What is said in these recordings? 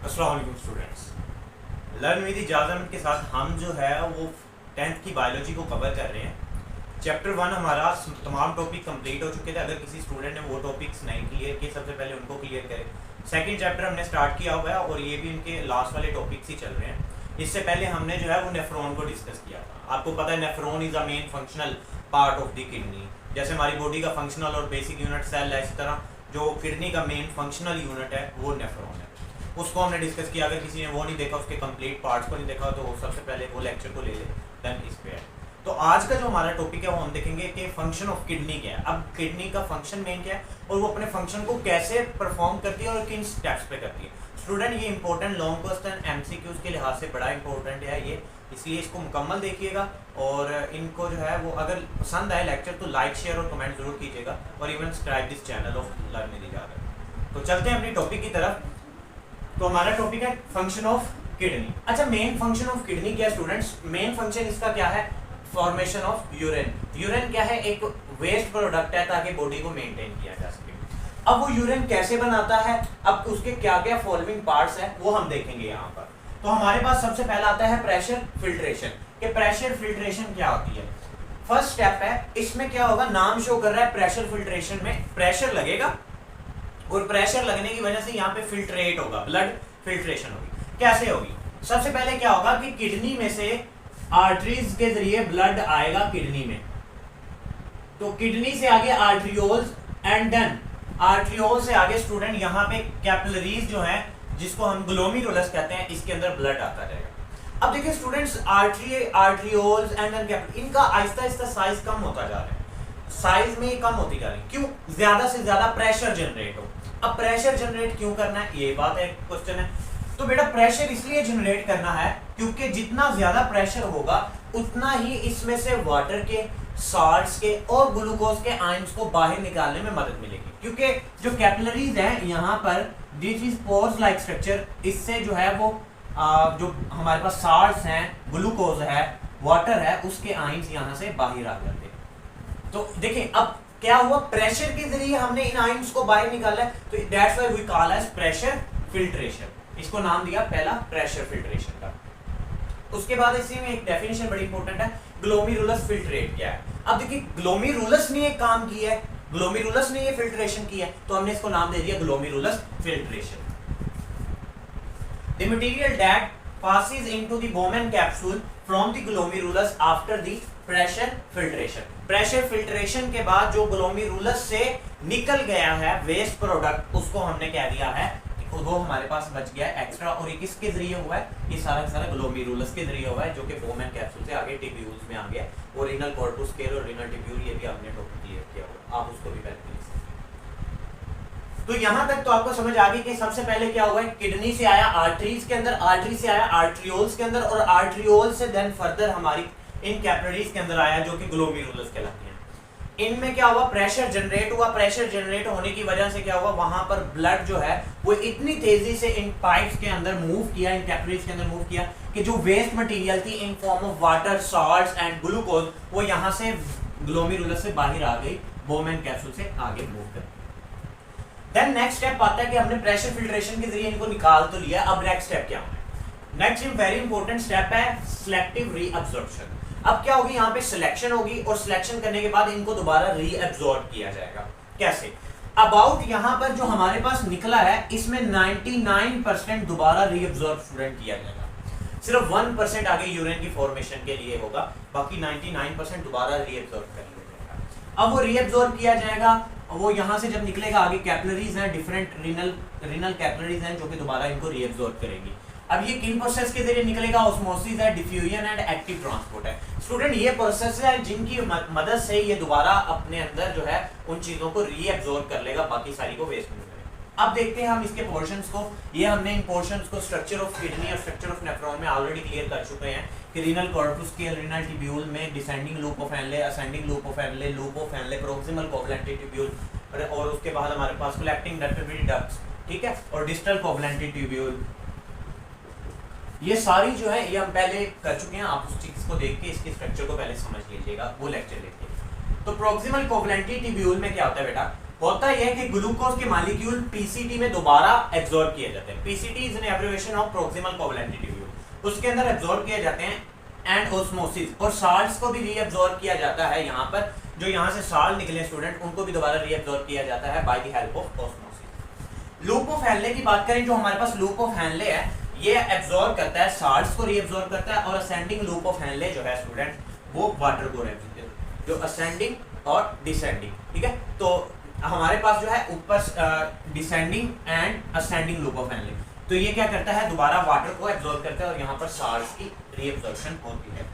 अस्सलाम वालेकुम students. Learn with Ijaz Ahmad के साथ हम जो है वो 10th की बायोलॉजी को कवर कर रहे हैं। चैप्टर 1 हमारा तमाम टॉपिक कंप्लीट हो चुके थे। अगर किसी स्टूडेंट ने वो टॉपिक्स नहीं क्लियर किए सबसे पहले उनको क्लियर करें। सेकंड चैप्टर हमने स्टार्ट किया हुआ है और ये भी इनके लास्ट वाले टॉपिक्स ही चल रहे हैं। इससे पहले हमने जो है वो नेफ्रॉन को डिस्कस किया था। आपको पता है nephron is a main functional part of the kidney. जैसे हमारी बॉडी का फंक्शनल और बेसिक यूनिट सेल है, इस तरह जो किडनी का मेन फंक्शनल यूनिट है वो नेफ्रॉन है। उसको हमने डिस्कस किया। अगर किसी ने वो नहीं देखा, उसके कंप्लीट पार्ट्स को नहीं देखा, तो सबसे पहले वो लेक्चर को ले ले, देन इस पे है। तो आज का जो हमारा टॉपिक है वो हम देखेंगे कि फंक्शन ऑफ किडनी क्या है। अब किडनी का फंक्शन मेन क्या है और वो अपने फंक्शन को कैसे परफॉर्म करती है और किन स्टेप्स पे करती है। स्टूडेंट, ये इंपॉर्टेंट लॉन्ग क्वेश्चन एमसीक्यूज के लिहाज से बड़ा इंपॉर्टेंट है ये, इसलिए इसको मुकम्मल देखिएगा। और इनको जो है वो अगर पसंद आए लेक्चर तो लाइक शेयर और कमेंट जरूर कीजिएगा और even subscribe this channel of learn with Ejaz. तो चलते हैं अपनी टॉपिक की तरफ। तो हमारा टॉपिक है फंक्शन ऑफ किडनी। अच्छा, मेन फंक्शन ऑफ किडनी क्या है स्टूडेंट्स? मेन फंक्शन इसका क्या है? Formation of urine. यूरिन क्या है? एक वेस्ट प्रोडक्ट है ताकि बॉडी को मेंटेन किया जा सके। अब वो यूरिन कैसे बनाता है, अब उसके क्या क्या फॉलोइंग पार्ट्स है वो हम देखेंगे यहाँ पर। तो हमारे पास सबसे पहला आता है प्रेशर फिल्ट्रेशन। कि प्रेशर फिल्ट्रेशन क्या होती है? फर्स्ट स्टेप है, इसमें क्या होगा, नाम शो कर रहा है प्रेशर फिल्ट्रेशन में प्रेशर लगेगा और प्रेशर लगने की वजह से यहाँ पे फिल्ट्रेट होगा, ब्लड फिल्ट्रेशन होगी। कैसे होगी? सबसे पहले क्या होगा कि किडनी में से आर्टरीज के जरिए ब्लड आएगा किडनी में, तो किडनी से आगे आर्ट्रियोल्स एंड देन आर्ट्रियोल से आगे स्टूडेंट यहाँ पे कैपिलरीज जो है जिसको हम ग्लोमेरुलस कहते हैं, इसके अंदर ब्लड आता रहेगा। अब देखिए students, arterioles and then capillary, इनका आहिस्ता आहिस्ता साइज कम होता जा रहा है। साइज में कम होती जा रही है, क्यों? ज्यादा से ज्यादा प्रेशर जनरेट हो। अब प्रेशर जनरेट क्यों करना है, ये बात है, क्वेश्चन है। तो बेटा प्रेशर इसलिए जनरेट करना है क्योंकि जितना ज्यादा प्रेशर होगा उतना ही इसमें से वाटर के, साल्ट्स के और ग्लूकोज के आयंस को बाहर निकालने में मदद मिलेगी। क्योंकि जो कैपिलरीज हैं यहाँ पर, this is pores like structure, इससे जो है वो जो हमारे पास साल्ट्स हैं, ग्लूकोज है, वाटर है, उसके आयंस यहाँ से बाहर आ जाते हैं। तो देखिए अब क्या हुआ, प्रेशर के जरिए हमने इन आयंस को बाहर निकाला है, तो that's why we call as pressure filtration. इसको नाम दिया पहला प्रेशर फिल्ट्रेशन का। उसके बाद इसी में एक डेफिनेशन बड़ी इंपॉर्टेंट है, ग्लोमेरुलस फिल्ट्रेट क्या है। अब देखिए ग्लोमेरुलस ने ये काम किया है, ग्लोमेरुलस ने ये फिल्ट्रेशन किया है, तो हमने इसको नाम दे दिया glomerulus filtration. The material that passes into the Bowman capsule from the glomerulus after the pressure filtration। Pressure filtration के बाद जो ग्लोमेरुलस से निकल गया है वेस्ट प्रोडक्ट, उसको हमने कह दिया है वो हमारे पास बच गया है एक्स्ट्रा। और ये किसके जरिए हुआ है? ये सारा का सारा ग्लोमेरुलस के जरिए हुआ है, जो कि बोमैन कैप्सूल से आगे टिब्यूल्स में आ गया। और रीनल कॉर्पस्कुलर और रीनल टिब्यूल, ये भी आपने टॉपिक क्लियर किया होगा, आप उसको भी पहले। तो यहां तक तो आपको समझ आ गई कि सबसे पहले क्या हुआ है, किडनी से आया आर्टरीज के अंदर, आर्टरी से आया आर्ट्रियोल्स के अंदर, और आर्ट्रियोल से देन फर्दर हमारी इन कैपिलरीज के अंदर आया जो कि ग्लोमेरुलस कहलाते हैं। इनमें क्या हुआ, प्रेशर जनरेट हुआ। प्रेशर जनरेट होने की वजह से क्या हुआ, वहां पर ब्लड जो है वो इतनी तेजी से इन पाइप्स के अंदर मूव किया, इन कैपिलरीज के अंदर मूव किया कि जो वेस्ट मटेरियल थी in form of water, salts and glucose, वो यहां से ग्लोमेरुलस से बाहर आ गई, बोमैन कैप्सूल से आगे मूव कर। देन नेक्स्ट स्टेप आता है कि हमने प्रेशर फिल्ट्रेशन के जरिए इनको निकाल तो लिया। अब नेक्स्ट स्टेप क्या होगा? नेक्स्ट वेरी इंपॉर्टेंट स्टेप है सिलेक्टिव रीअब्जॉर्प्शन। अब क्या होगी, यहाँ पे सिलेक्शन होगी और सिलेक्शन करने के बाद इनको दोबारा रीअब्जॉर्ब किया जाएगा। कैसे? अबाउट यहाँ पर जो हमारे पास निकला है इसमें 99% दोबारा रीअब्जॉर्ब स्टूडेंट किया जाएगा। सिर्फ 1% आगे यूरिन की फॉर्मेशन के लिए होगा, बाकी 99% दोबारा रीअब्जॉर्ब कर लिया जाएगा। अब वो रीअब्जॉर्ब किया जाएगा, वो यहाँ से जब निकलेगा आगे कैपिलरीज हैं, डिफरेंट रीनल कैपिलरीज हैं जो कि दोबारा इनको रीअब्जॉर्ब करेंगी। अब ये किन प्रोसेस के जरिए निकलेगा? ऑस्मोसिस है, डिफ्यूजन एंड एक्टिव ट्रांसपोर्ट है। स्टूडेंट, ये प्रोसेस है जिनकी मदद से ये दोबारा अपने अंदर जो है उन चीजों को रीअब्जॉर्ब कर लेगा, बाकी सारी को वेस्ट नहीं करेगा। अब देखते हैं हम इसके पोर्शंस को। ये हमने इन पोर्शंस को स्ट्रक्चर ऑफ किडनी और स्ट्रक्चर ऑफ नेफ्रॉन में ऑलरेडी क्लियर कर चुके हैं कि रीनल कॉर्पस्कुलर, रीनल टिब्यूल में descending loop of Henle, ascending loop of Henle, proximal covalent tubule, और उसके बाद हमारे पास कलेक्टिंग डक्ट्स, ठीक है, और डिस्टल कोवलेंट ट्यूब्यूल। ये सारी जो है ये हम पहले कर चुके हैं, आप उस चीज को देख के इसके स्ट्रक्चर को पहले समझ लीजिएगा, वो लेक्चर देखिए। तो प्रोक्सिमल कोवलेंट ट्यूब्यूल में क्या होता है बेटा, होता यह है कि ग्लूकोज के मॉलिक्यूल पीसीटी में दोबारा एब्जॉर्ब किए जाते हैं। PCT is an abbreviation of proximal covalent tubule. उसके अंदर एब्जॉर्ब किए जाते हैं एंड ऑस्मोसिस, और साल्ट्स को भी रीअब्जॉर्ब किया जाता है। यहाँ पर जो यहाँ से साल्ट निकले स्टूडेंट, उनको भी दोबारा रीअब्जॉर्ब किया जाता है by the help of osmosis. Loop of Henle की बात करें, जो हमारे पास लूप ऑफ हेनले है, ये एब्जॉर्ब करता है, साल्ट्स को रीअब्जॉर्ब करता है, और असेंडिंग लूप ऑफ हेनले जो है स्टूडेंट, वो वाटर को रीअब्जॉर्ब, जो असेंडिंग और डिसेंडिंग, ठीक है। तो हमारे पास जो है ऊपर descending and ascending loop of Henle, तो ये क्या करता है, दोबारा वाटर को एब्जॉर्ब करता है और यहाँ पर साल्ट्स की रीअब्जॉर्प्शन होती है।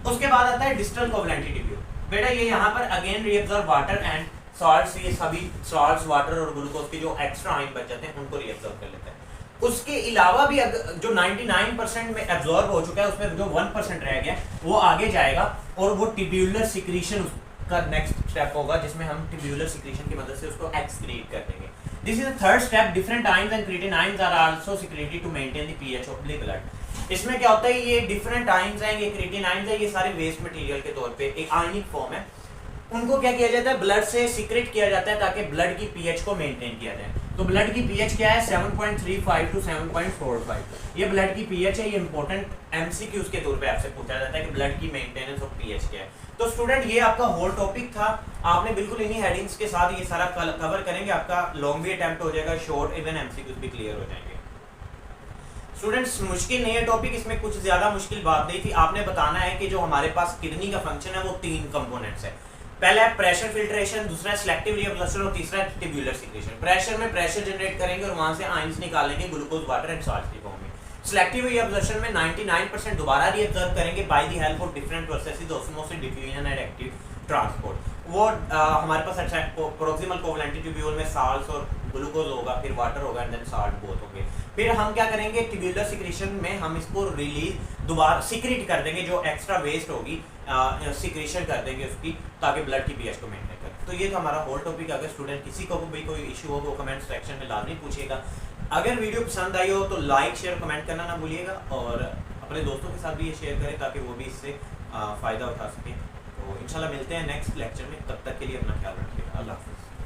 उसके बाद आता है डिस्टल कोवैलेंट ट्यूब्यूल। बेटा ये यहाँ पर again reabsorb water and salts, ये सभी सॉल्ट्स, वाटर और ग्लूकोज के जो एक्स्ट्रा आयन बच जाते हैं उनको रीअब्जॉर्ब कर लेता है। उसके अलावा भी जो 99% में एब्जॉर्ब हो चुका है, उसमें जो 1% रह गया वो आगे जाएगा और वो ट्यूब्यूलर सिक्रीशन का नेक्स्ट स्टेप होगा, जिसमें हम ट्यूब्यूलर सिक्रीशन की मदद से उसको एक्सक्रीट कर देंगे। This is the third step. Different ions and creatinines are also secreted to maintain the pH of the blood. इसमें क्या होता है, ये डिफरेंट आयंस हैं, ये क्रिएटिनाइंस है, ये सारे वेस्ट मटेरियल के तौर पे एक आयनिक फॉर्म है। उनको क्या किया जाता है, ब्लड से सीक्रेट किया जाता है ताकि ब्लड की पीएच को मेंटेन किया जाए। तो ब्लड की पीएच क्या है, 7.35 टू 7.45। ये ब्लड की पीएच है। ये इंपॉर्टेंट एमसीक्यूज के तौर पे आपसे पूछा जाता है कि ब्लड की मेंटेनेंस ऑफ पीएच क्या है। तो स्टूडेंट ये आपका होल टॉपिक था। आपने बिल्कुल इन्हीं हेडिंग्स के साथ ये सारा कवर करेंगे। आपका लॉन्ग भी अटेम्प्ट हो जाएगा, शॉर्ट इवन एमसीक्यूज भी क्लियर हो जाएंगे। स्टूडेंट्स मुश्किल नहीं है टॉपिक, इसमें कुछ ज्यादा मुश्किल बात नहीं थी। आपने बताना है कि जो हमारे पास किडनी का फंक्शन है वो 3 कंपोनेंट्स है। पहला है प्रेशर फिल्ट्रेशन, दूसरा है सिलेक्टिव रीअब्जॉर्प्शन और तीसरा है ट्यूब्यूलर सिक्रीशन। प्रेशर में प्रेशर जनरेट करेंगे और वहां से आयंस निकालेंगे ग्लूकोज, वाटर एंड साल्ट की फॉर्म में। सिलेक्टिव रीअब्जॉर्प्शन में 99% दोबारा रीअब्जॉर्ब करेंगे by the help of different processes, osmosis, diffusion and active transport. वो हमारे पास अच्छा प्रोक्सिमल कोवैलेंट ट्यूब्यूल में साल्ट्स और ग्लूकोज होगा, फिर वाटर होगा एंड देन साल्ट बोथ होंगे। फिर हम क्या करेंगे, ट्यूब्यूलर सिक्रीशन में हम इसको रिलीज दोबारा सिक्रीट कर देंगे, जो एक्स्ट्रा वेस्ट होगी सिक्रीशन कर देंगे उसकी, ताकि ब्लड की पीएच को मेंटेन करें। तो ये तो हमारा होल टॉपिक। अगर स्टूडेंट किसी को भी कोई इशू हो तो कमेंट सेक्शन में लाजमी पूछिएगा। अगर वीडियो पसंद आई हो तो लाइक शेयर कमेंट करना ना भूलिएगा, और अपने दोस्तों के साथ भी ये शेयर करें ताकि वो भी इससे फ़ायदा उठा सकें। तो इंशाल्लाह मिलते हैं नेक्स्ट लेक्चर में। तब तक के लिए अपना ख्याल रखिएगा। अल्लाह हाफ़िज़।